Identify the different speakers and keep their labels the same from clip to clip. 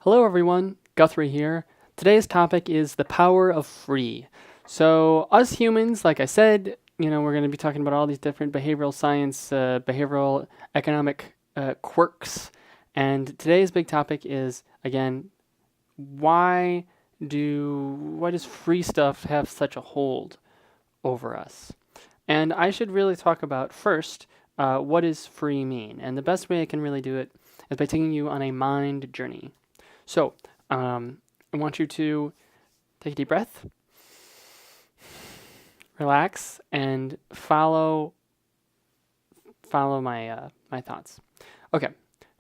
Speaker 1: Hello everyone, Guthrie here. Today's topic is the power of free. So us humans, like I said, we're going to be talking about all these different behavioral science, behavioral economic quirks. And today's big topic is, again, why does free stuff have such a hold over us? And I should really talk about first, what does free mean? And the best way I can really do it is by taking you on a mind journey. So, I want you to take a deep breath, relax, and follow my thoughts. Okay,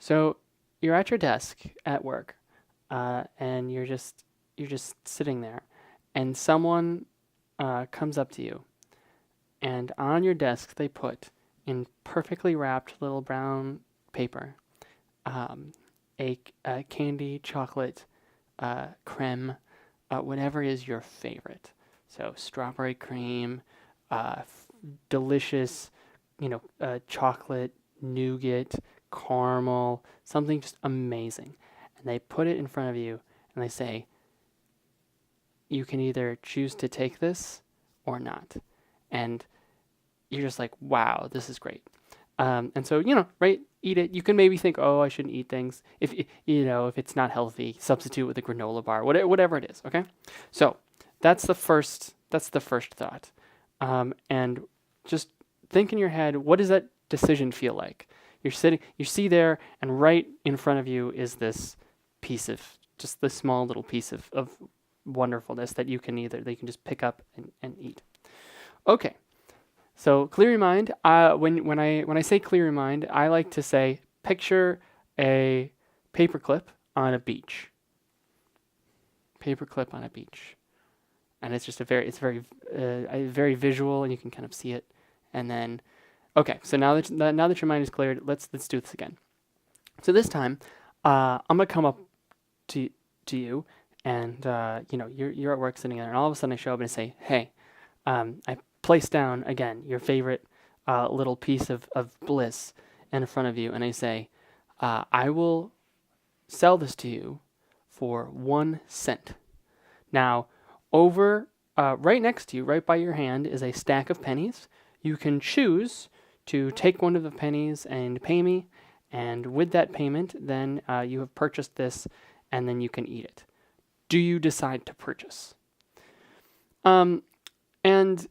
Speaker 1: so you're at your desk at work, and you're just sitting there, and someone comes up to you, and on your desk they put in perfectly wrapped little brown paper um, a candy chocolate creme, whatever is your favorite. So strawberry cream, delicious, chocolate, nougat, caramel, something just amazing. And they put it in front of you and they say, you can either choose to take this or not. And you're just like, wow, this is great. And so, right, eat it. You can maybe think, oh, I shouldn't eat things. If it's not healthy, substitute with a granola bar, whatever it is. Okay, so that's the first thought. And just think in your head, what does that decision feel like? You're sitting, you see there, and right in front of you is this just this small little piece of wonderfulness that you can just pick up and eat. Okay. So clear your mind. When I say clear your mind, I like to say picture a paperclip on a beach. Paperclip on a beach, and it's very visual, and you can kind of see it. And then, okay, so now that your mind is cleared, let's do this again. So this time, I'm gonna come up to you, and you're at work sitting there, and all of a sudden I show up and say, hey, I place down again your favorite little piece of bliss in front of you, and I say, I will sell this to you for 1 cent. Now, over right next to you, right by your hand, is a stack of pennies. You can choose to take one of the pennies and pay me, and with that payment, then you have purchased this, and then you can eat it. Do you decide to purchase? And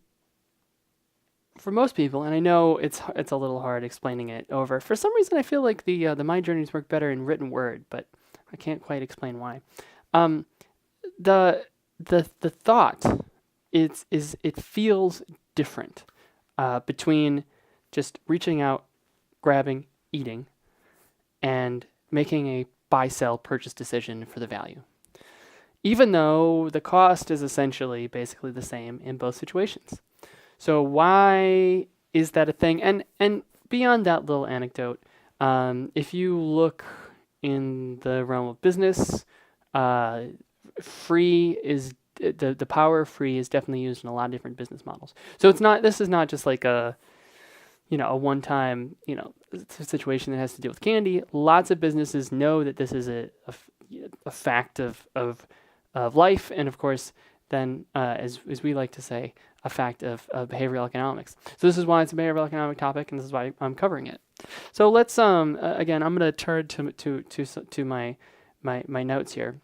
Speaker 1: for most people, and I know it's a little hard explaining it over. For some reason, I feel like the mind journeys work better in written word, but I can't quite explain why. The thought it feels different between just reaching out, grabbing, eating, and making a buy-sell purchase decision for the value. Even though the cost is essentially basically the same in both situations. So why is that a thing? And beyond that little anecdote, if you look in the realm of business, free is the power of free is definitely used in a lot of different business models. So this is not just like a one-time situation that has to do with candy. Lots of businesses know that this is a fact of life, and of course, then as we like to say, a fact of behavioral economics. So this is why it's a behavioral economic topic, and this is why I'm covering it. So let's again, I'm going to turn to my notes here.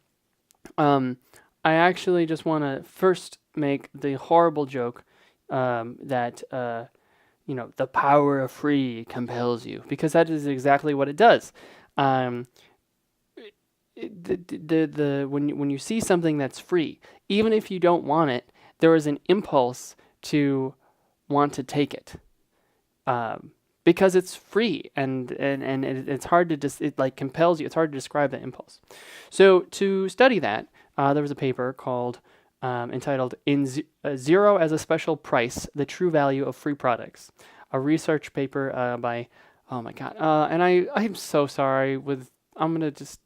Speaker 1: I actually just want to first make the horrible joke that the power of free compels you, because that is exactly what it does. When you see something that's free, even if you don't want it, there is an impulse to want to take it, because it's free, and it's hard to it compels you. It's hard to describe that impulse. So to study that, there was a paper called entitled "Zero as a Special Price: The True Value of Free Products," a research paper by, oh my god, and I'm so sorry. I'm gonna just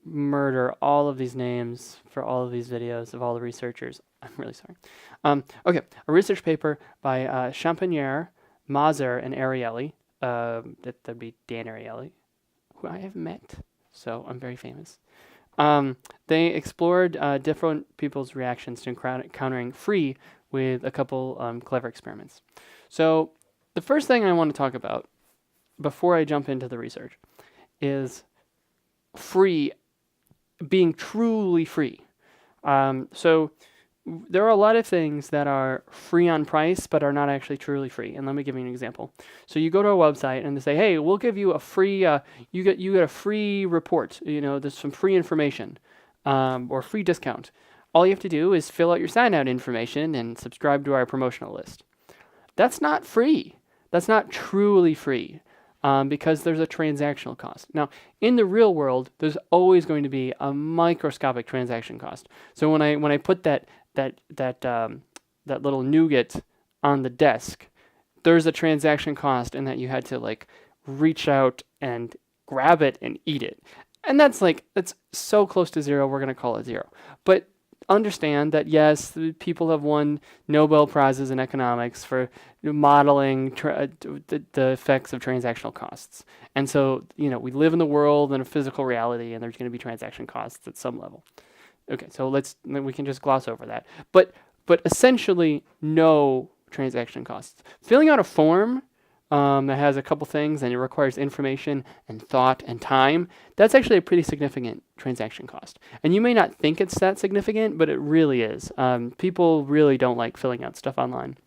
Speaker 1: murder all of these names for all of these videos of all the researchers. I'm really sorry. Okay, a research paper by Shampanier, Mazar, and Ariely. That'd be Dan Ariely, who I have met, so I'm very famous. they explored different people's reactions to encountering free with a couple clever experiments. So the first thing I want to talk about before I jump into the research is free being truly free. So there are a lot of things that are free on price but are not actually truly free. And let me give you an example. So you go to a website and they say, "Hey, we'll give you a free you get a free report. There's some free information or free discount. All you have to do is fill out your sign out information and subscribe to our promotional list." That's not free. That's not truly free. Because there's a transactional cost. Now, in the real world, there's always going to be a microscopic transaction cost. So when I put that little nougat on the desk, there's a transaction cost in that you had to like reach out and grab it and eat it, and that's so close to zero. We're gonna call it zero, but understand that yes, people have won Nobel Prizes in economics for modeling the effects of transactional costs. And so, we live in the world in a physical reality, and there's going to be transaction costs at some level. Okay, so we can just gloss over that. But essentially, no transaction costs. Filling out a form that has a couple things and it requires information and thought and time, that's actually a pretty significant transaction cost. And you may not think it's that significant, but it really is. People really don't like filling out stuff online,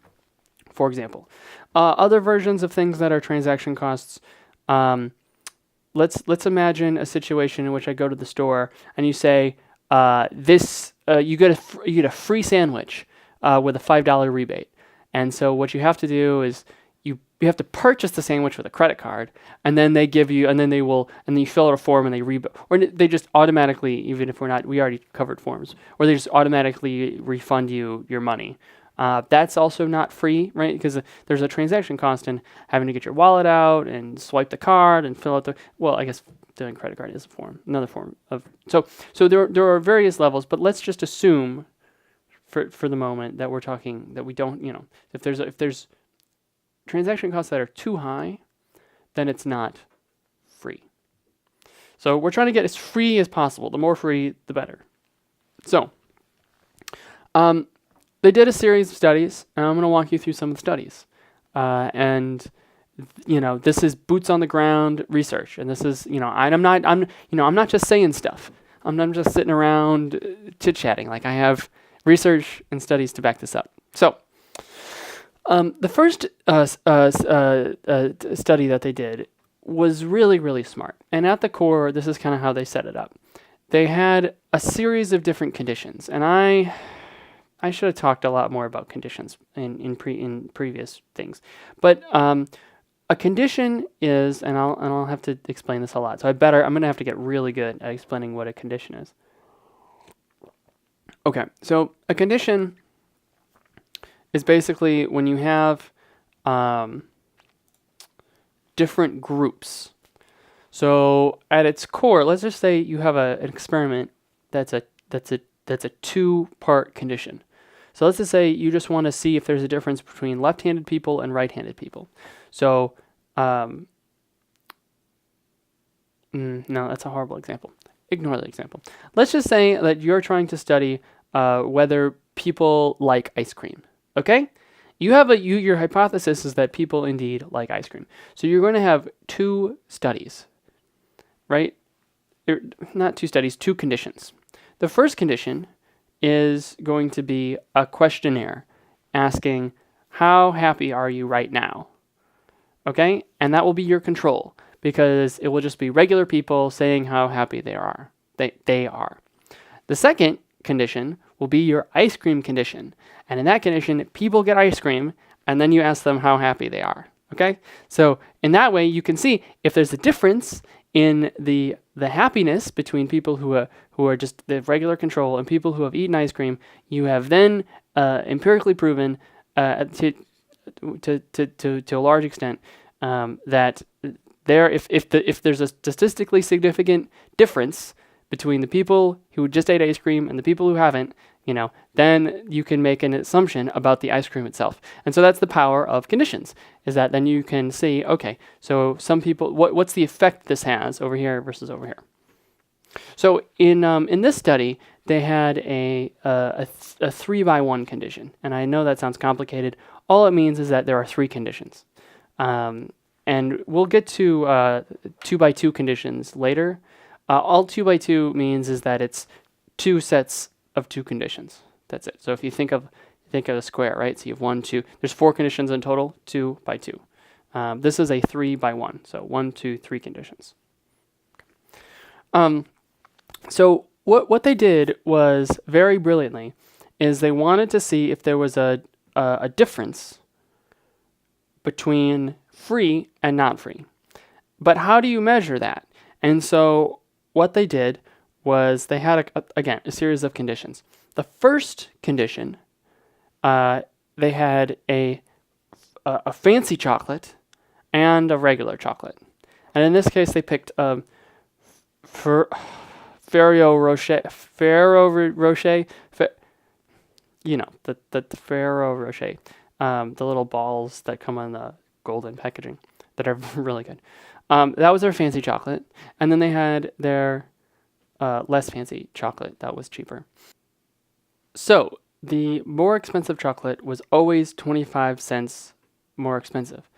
Speaker 1: for example. Other versions of things that are transaction costs, let's imagine a situation in which I go to the store and you say, you get a free sandwich with a $5 rebate. And so what you have to do is you have to purchase the sandwich with a credit card, and then they give you, and then you fill out a form and or they just automatically, even if we already covered forms, or they just automatically refund you your money. That's also not free, right? Because there's a transaction cost in having to get your wallet out and swipe the card and fill out I guess doing credit card is another form of, so there are various levels, but let's just assume for the moment that we're talking, that we don't, if there's transaction costs that are too high, then it's not free. So we're trying to get as free as possible. The more free, the better. So they did a series of studies, and I'm going to walk you through some of the studies. This is boots on the ground research, and this is, I'm not just saying stuff. I'm not just sitting around chit chatting. Like, I have research and studies to back this up. So. The first study that they did was really, really smart. And at the core, this is kind of how they set it up. They had a series of different conditions. And I should have talked a lot more about conditions in previous things. But a condition is, and I'll have to explain this a lot. So I'm going to have to get really good at explaining what a condition is. Okay, so a condition is basically when you have different groups. So at its core, let's just say you have an experiment that's a 2-part condition. So let's just say you just want to see if there's a difference between left-handed people and right-handed people. So no, that's a horrible example. Ignore the example. Let's just say that you're trying to study whether people like ice cream. Okay? Your hypothesis is that people indeed like ice cream. So you're going to have 2 studies, right? Not 2 studies, 2 conditions. The first condition is going to be a questionnaire asking, how happy are you right now? Okay? And that will be your control, because it will just be regular people saying how happy they are. They are. The second condition will be your ice cream condition. And in that condition, people get ice cream, and then you ask them how happy they are. Okay? So in that way, you can see if there's a difference in the happiness between people who are just the regular control and people who have eaten ice cream. You have then empirically proven to a large extent that if there's a statistically significant difference between the people who just ate ice cream and the people who haven't, then you can make an assumption about the ice cream itself. And so that's the power of conditions, is that then you can see, okay, so some people, what's the effect this has over here versus over here? So in this study, they had a 3-by-1 condition, and I know that sounds complicated. All it means is that there are 3 conditions, and we'll get to 2-by-2 conditions later. All 2-by-2 means is that it's 2 sets of 2 conditions. That's it. So if you think of a square, right? So you have 1, 2. There's 4 conditions in total. 2-by-2. This is a 3-by-1. So 1, 2, 3 conditions. So what they did was, very brilliantly, is they wanted to see if there was a difference between free and not free. But how do you measure that? And so what they did was they had, again, a series of conditions. The first condition, they had a fancy chocolate and a regular chocolate. And in this case, they picked Ferrero Rocher, you know, the Ferrero Rocher, the little balls that come on the golden packaging that are really good. That was their fancy chocolate. And then they had their less fancy chocolate that was cheaper. So the more expensive chocolate was always 25 cents more expensive.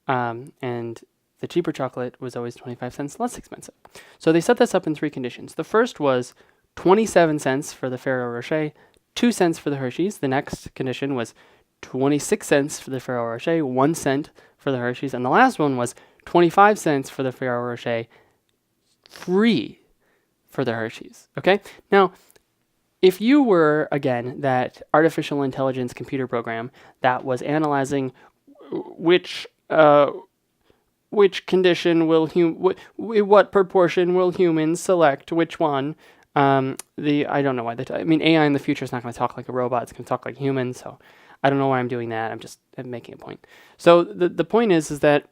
Speaker 1: And the cheaper chocolate was always 25 cents less expensive. So they set this up in 3 conditions. The first was 27 cents for the Ferrero Rocher, 2 cents for the Hershey's. The next condition was 26 cents for the Ferrero Rocher, 1 cent for the Hershey's. And the last one was 25 cents for the Ferrero Rocher, free for the Hershey's. Okay? Now, if you were, again, that artificial intelligence computer program that was analyzing which condition will what proportion will humans select which one, I don't know why I mean, AI in the future is not going to talk like a robot, it's going to talk like humans, so I don't know why I'm doing that. I'm making a point. So the point is that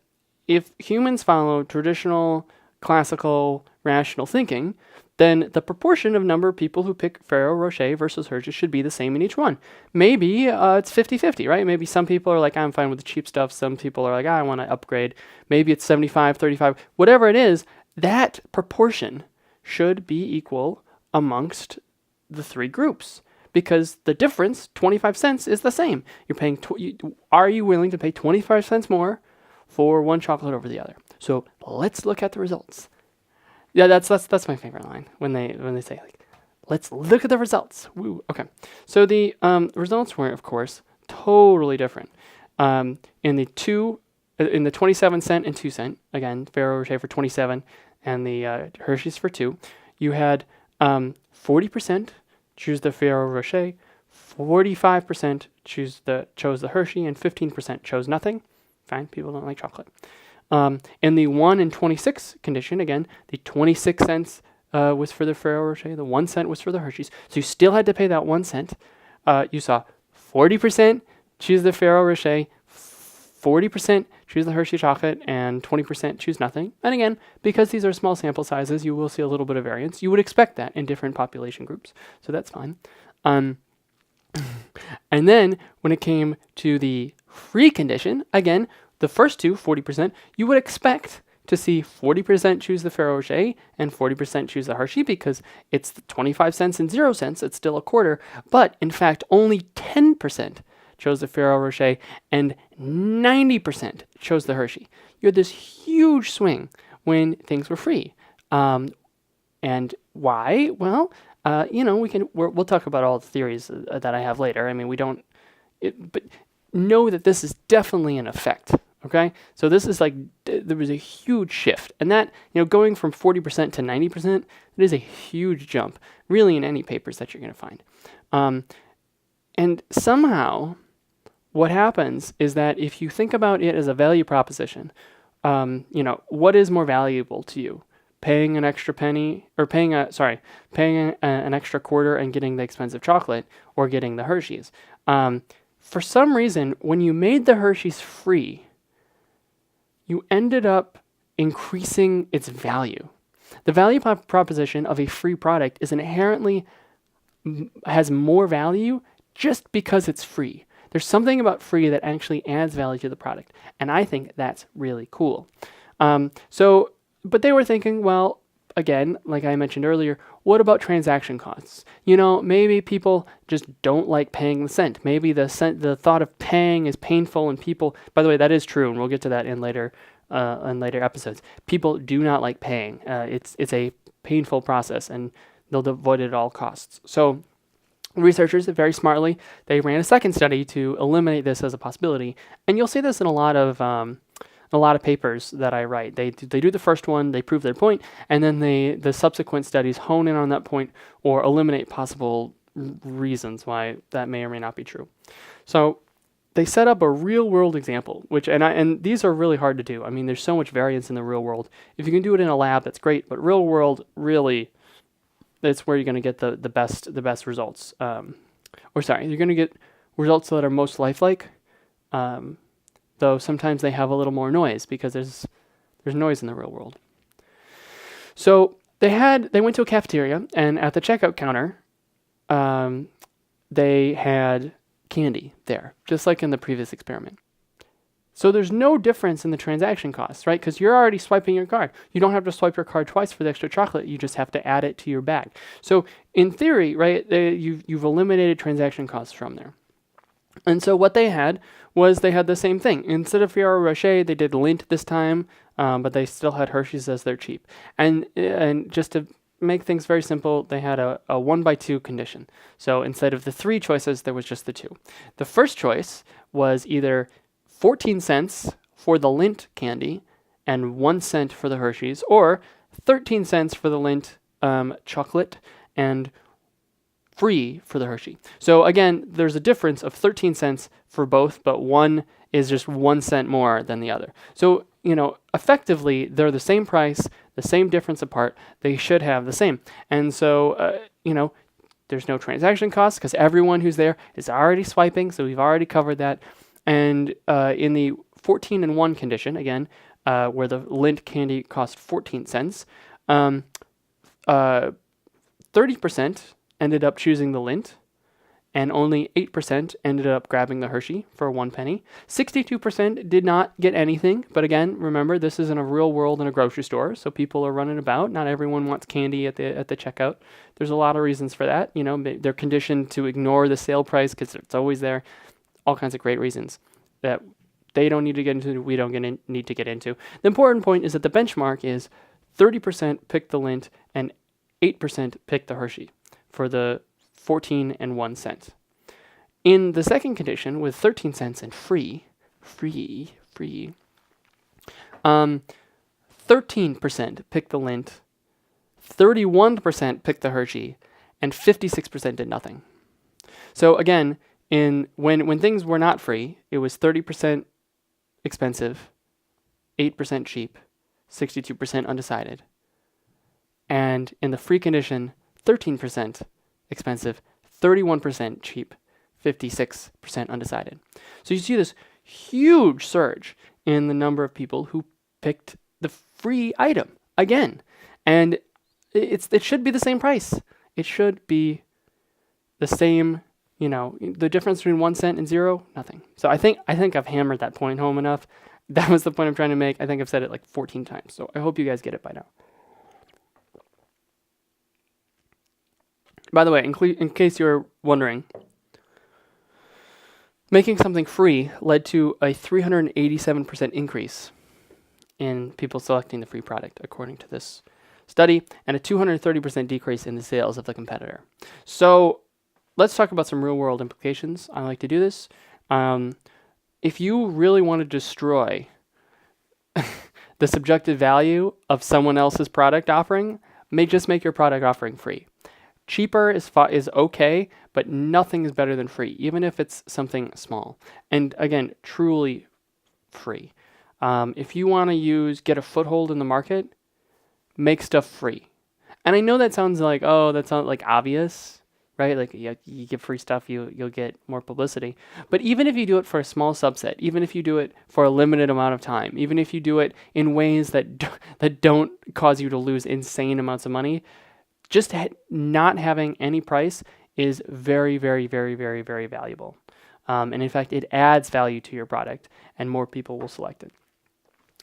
Speaker 1: if humans follow traditional, classical, rational thinking, then the proportion of number of people who pick Ferrero Rocher versus Hershey's should be the same in each one. Maybe it's 50-50, right? Maybe some people are like, I'm fine with the cheap stuff. Some people are like, I want to upgrade. Maybe it's 75-35. Whatever it is, that proportion should be equal amongst the 3 groups, because the difference, 25 cents, is the same. You're paying. Are you willing to pay 25 cents more for one chocolate over the other? So let's look at the results. Yeah, that's my favorite line when they say, like, let's look at the results. Woo. Okay, so the results were, of course, totally different. In the 27 cent and 2 cent, again, Ferrero Rocher for 27 and the Hershey's for 2, you had 40% choose the Ferrero Rocher, 45% chose the Hershey, and 15% chose nothing. Fine, people don't like chocolate. In the 1 and 26 condition, again, the 26 cents was for the Ferrero Rocher, the 1 cent was for the Hershey's. So you still had to pay that 1 cent. You saw 40% choose the Ferrero Rocher, 40% choose the Hershey chocolate, and 20% choose nothing. And again, because these are small sample sizes, you will see a little bit of variance. You would expect that in different population groups, so that's fine. And then when it came to the free condition, again, the first two, 40%, you would expect to see 40% choose the Ferrero Rocher and 40% choose the Hershey, because it's 25 cents and 0 cents. It's still a quarter. But in fact, only 10% chose the Ferrero Rocher and 90% chose the Hershey. You had this huge swing when things were free. And why? Well, we'll talk about all the theories that I have later. I mean, but know that this is definitely an effect. Okay, so this is like, there was a huge shift, and that, going from 40% to 90%, it is a huge jump, really, in any papers that you're going to find. And somehow, what happens is that if you think about it as a value proposition, what is more valuable to you? Paying an extra penny, or paying an extra quarter and getting the expensive chocolate, or getting the Hershey's? For some reason, when you made the Hershey's free, you ended up increasing its value. The value proposition of a free product is inherently has more value just because it's free. There's something about free that actually adds value to the product, and I think that's really cool. But they were thinking, well, again, like I mentioned earlier, what about transaction costs? Maybe people just don't like paying the cent. Maybe the thought of paying is painful, and people, by the way, that is true, and we'll get to that in later episodes. People do not like paying. It's a painful process, and they'll avoid it at all costs. So researchers, very smartly, they ran a second study to eliminate this as a possibility, and you'll see this in a lot of papers that I write. They do the first one, they prove their point, and then the subsequent studies hone in on that point or eliminate possible reasons why that may or may not be true. So they set up a real world example, and these are really hard to do. I mean, there's so much variance in the real world. If you can do it in a lab, that's great, but real world, really, that's where you're going to get the best results. You're going to get results that are most lifelike, though sometimes they have a little more noise because there's noise in the real world. So they went to a cafeteria, and at the checkout counter, they had candy there, just like in the previous experiment. So there's no difference in the transaction costs, right? Because you're already swiping your card. You don't have to swipe your card twice for the extra chocolate. You just have to add it to your bag. So in theory, right, you've eliminated transaction costs from there. And so what they had was they had the same thing. Instead of Ferrero Rocher, they did Lindt this time, but they still had Hershey's as their cheap. And just to make things very simple, they had a 1x2 condition. So instead of the 3 choices, there was just the 2. The first choice was either 14 cents for the Lindt candy and 1 cent for the Hershey's, or 13 cents for the Lindt chocolate and free for the Hershey. So again, there's a difference of 13 cents for both, but one is just 1 cent more than the other. So, effectively, they're the same price, the same difference apart. They should have the same. And so, there's no transaction costs because everyone who's there is already swiping, so we've already covered that. And in the 14 and 1 condition, again, where the Lindt candy cost 14 cents, 30% ended up choosing the Lindt, and only 8% ended up grabbing the Hershey for 1 penny. 62% did not get anything, but again, remember, this is in a real world in a grocery store, so people are running about. Not everyone wants candy at the checkout. There's a lot of reasons for that. They're conditioned to ignore the sale price because it's always there. All kinds of great reasons that they don't need to get into, we don't need to get into. The important point is that the benchmark is 30% picked the Lindt and 8% picked the Hershey for the 14 and 1 cent. In the second condition, with 13 cents and free, 13% picked the Lindt, 31% picked the Hershey, and 56% did nothing. So again, when things were not free, it was 30% expensive, 8% cheap, 62% undecided. And in the free condition, 13% expensive, 31% cheap, 56% undecided. So you see this huge surge in the number of people who picked the free item again. And it should be the same price. It should be the same, the difference between 1 cent and 0, nothing. So I think I've hammered that point home enough. That was the point I'm trying to make. I think I've said it like 14 times. So I hope you guys get it by now. By the way, in case you're wondering, making something free led to a 387% increase in people selecting the free product, according to this study, and a 230% decrease in the sales of the competitor. So let's talk about some real-world implications. I like to do this. If you really want to destroy the subjective value of someone else's product offering, just make your product offering free. Cheaper is okay, but nothing is better than free, even if it's something small. And again, truly free. If you want to get a foothold in the market, make stuff free. And I know that sounds like, obvious, right? Like you give free stuff, you'll get more publicity. But even if you do it for a small subset, even if you do it for a limited amount of time, even if you do it in ways that don't cause you to lose insane amounts of money, just not having any price is very, very, very, very, very valuable. And in fact, it adds value to your product and more people will select it.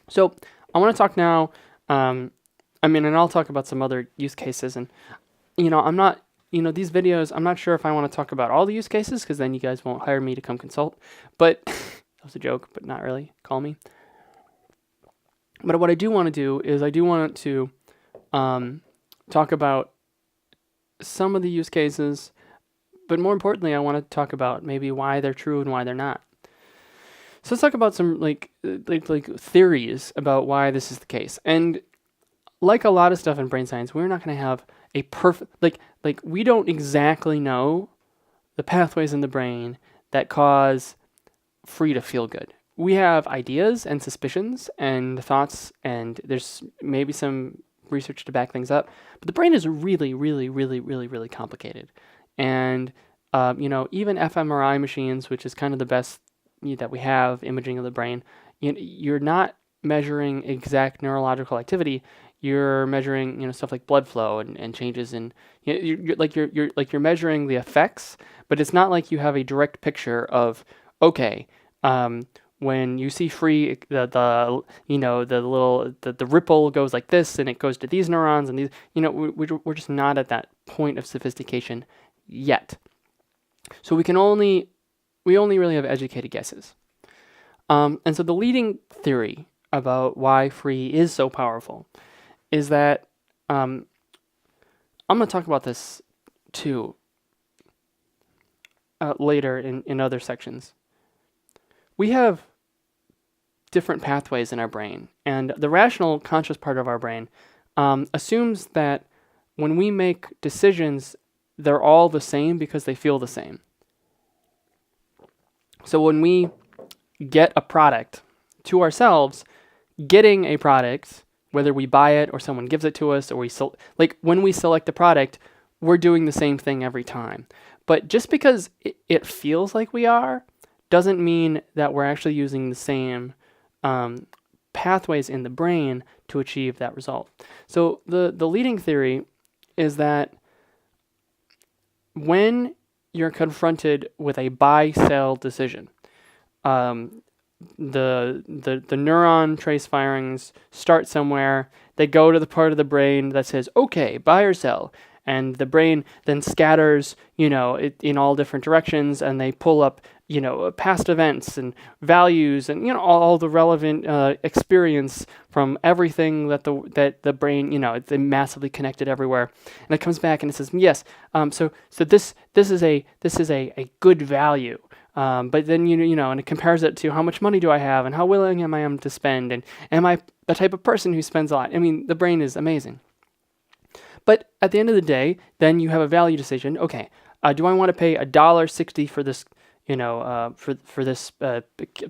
Speaker 1: So I want to talk now I mean, and I'll talk about some other use cases. And, I'm not, these videos, I'm not sure if I want to talk about all the use cases, because then you guys won't hire me to come consult. But that was a joke, but not really. Call me. But what I do want to do is I do want to talk about some of the use cases, but more importantly, I want to talk about maybe why they're true and why they're not. So let's talk about some like theories about why this is the case. And like a lot of stuff in brain science, we're not going to have a perfect like we don't exactly know the pathways in the brain that cause free to feel good. We have ideas and suspicions and thoughts, and there's maybe some research to back things up. But the brain is really, really, really, really, really complicated. And even fMRI machines, which is kind of the best that we have, imaging of the brain, you're not measuring exact neurological activity. You're measuring stuff like blood flow and changes in you're measuring the effects, but it's not like you have a direct picture of okay, when you see free, the ripple goes like this and it goes to these neurons and these, we're just not at that point of sophistication yet. So we only really have educated guesses. And so the leading theory about why free is so powerful is that, I'm going to talk about this too later in other sections. We have different pathways in our brain, and the rational conscious part of our brain assumes that when we make decisions, they're all the same because they feel the same. So when we get a product to ourselves, getting a product, whether we buy it or someone gives it to us, or when we select a product, we're doing the same thing every time. But just because it feels like we are, doesn't mean that we're actually using the same pathways in the brain to achieve that result. So the leading theory is that when you're confronted with a buy-sell decision, the neuron trace firings start somewhere. They go to the part of the brain that says, okay, buy or sell. And the brain then scatters, in all different directions, and they pull up, past events and values and, all the relevant experience from everything that the brain, it's massively connected everywhere. And it comes back and it says, yes, so this is a good value. But then, and it compares it to how much money do I have and how willing am I to spend, and am I the type of person who spends a lot? I mean, the brain is amazing. But at the end of the day, then you have a value decision. Okay, do I want to pay $1.60 for this, for this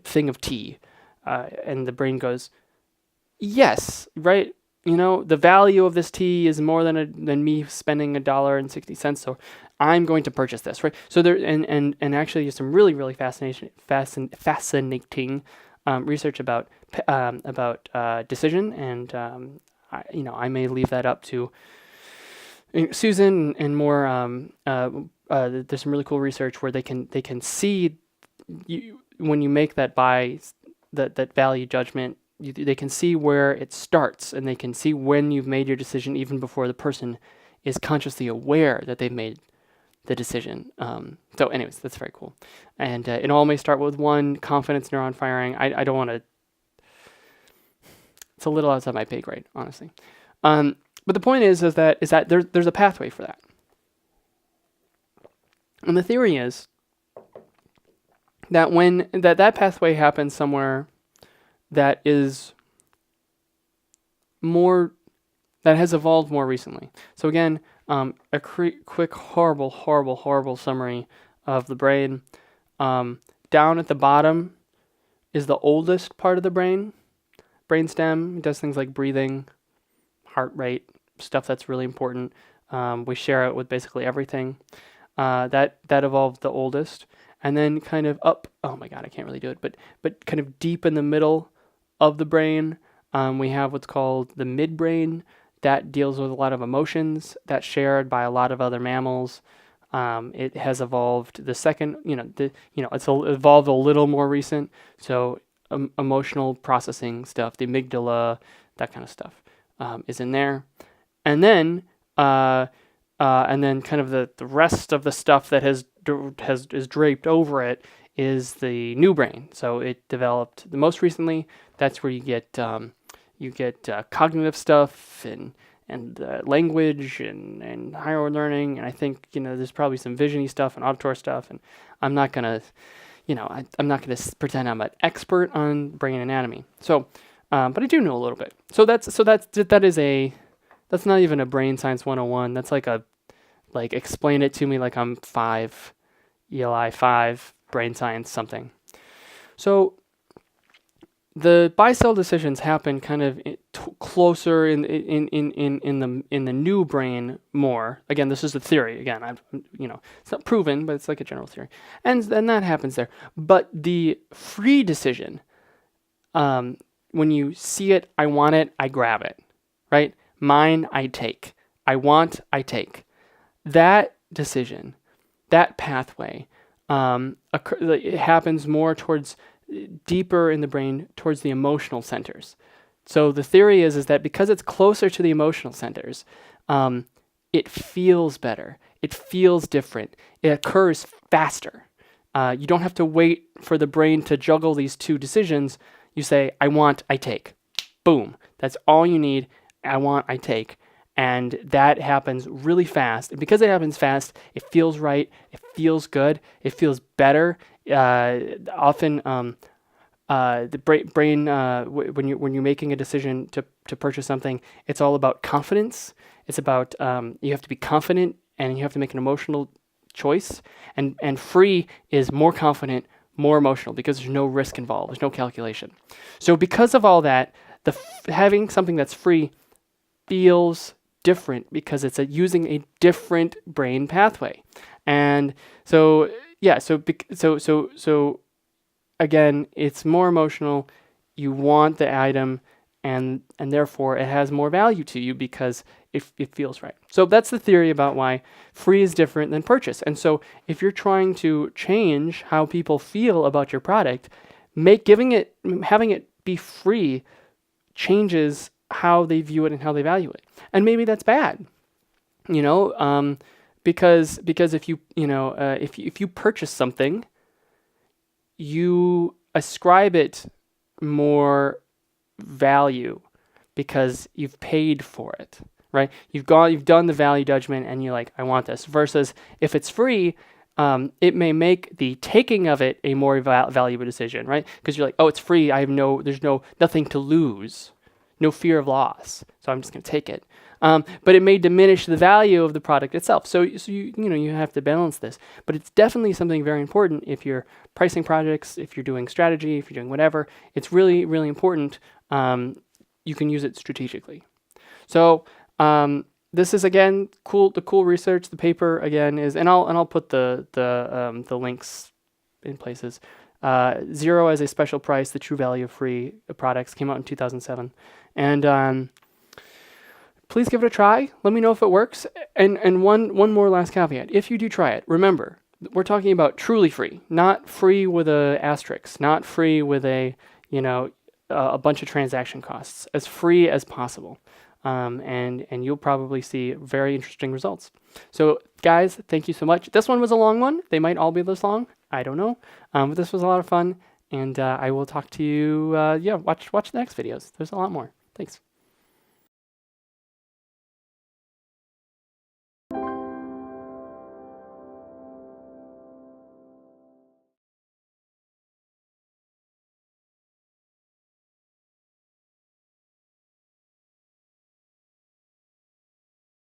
Speaker 1: thing of tea? And the brain goes, yes, right? The value of this tea is more than me spending $1.60. So I'm going to purchase this, right? So there, and actually, there's some really, really fascinating research about decision, and I may leave that up to Susan and more. There's some really cool research where they can see when you make that that value judgment. They can see where it starts, and they can see when you've made your decision even before the person is consciously aware that they've made the decision. So anyways, that's very cool. And it all may start with one confidence neuron firing. I don't want to, it's a little outside my pay grade, honestly. But the point is that there's a pathway for that. And the theory is that when that pathway happens somewhere that is that has evolved more recently. So again, a quick, horrible summary of the brain. Down at the bottom is the oldest part of the brain stem. It does things like breathing, heart rate, stuff that's really important. We share it with basically everything. That evolved the oldest. And then kind of up, oh my God, I can't really do it, but kind of deep in the middle of the brain, we have what's called the midbrain. That deals with a lot of emotions that's shared by a lot of other mammals. It has evolved the second, it's evolved a little more recent. So emotional processing stuff, the amygdala, that kind of stuff. is in there, and then kind of the rest of the stuff that is draped over it is the new brain. So it developed the most recently. That's where you get cognitive stuff and language and higher learning. And I think there's probably some visiony stuff and auditory stuff. And I'm not gonna I'm not gonna pretend I'm an expert on brain anatomy. So, but I do know a little bit. So that's not even a brain science 101. That's like explain it to me like I'm 5, ELI 5, brain science something. So the buy-sell decisions happen kind of closer in the new brain more. Again, this is a theory. Again, it's not proven, but it's like a general theory, and that happens there. But the free decision, when you see it, I want it, I grab it, right? Mine, I take. I want, I take. That decision, that pathway, it happens more towards deeper in the brain towards the emotional centers. So the theory is that because it's closer to the emotional centers, it feels better. It feels different. It occurs faster. You don't have to wait for the brain to juggle these two decisions. You say, I want, I take. Boom. That's all you need. I want, I take. And that happens really fast. And because it happens fast, it feels right. It feels good. It feels better. Often, the brain when you're making a decision to purchase something, it's all about confidence. It's about you have to be confident and you have to make an emotional choice. And free is more confident, more emotional because there's no risk involved. There's no calculation. So because of all that, having something that's free feels different because it's using a different brain pathway. And so again, it's more emotional. You want the item, and therefore it has more value to you because it feels right. So that's the theory about why free is different than purchase. And so if you're trying to change how people feel about your product, having it be free changes how they view it and how they value it. And maybe that's bad, because if you purchase something, you ascribe it more value because you've paid for it, right? You've done the value judgment and you're like, I want this. Versus if it's free, it may make the taking of it a more valuable decision, right? Because you're like, oh, it's free. There's nothing to lose, no fear of loss. So I'm just going to take it. But it may diminish the value of the product itself. So you have to balance this. But it's definitely something very important if you're pricing projects, if you're doing strategy, if you're doing whatever. It's really, really important. You can use it strategically. So this is again cool. The cool research. The paper again is, and I'll put the links in places. Zero as a special price, the true value of free products came out in 2007, and please give it a try. Let me know if it works. And one more last caveat. If you do try it, remember, we're talking about truly free, not free with a asterisk, not free with a bunch of transaction costs, as free as possible. And you'll probably see very interesting results. So guys, thank you so much. This one was a long one. They might all be this long. I don't know. But this was a lot of fun. And I will talk to you. Watch the next videos. There's a lot more. Thanks.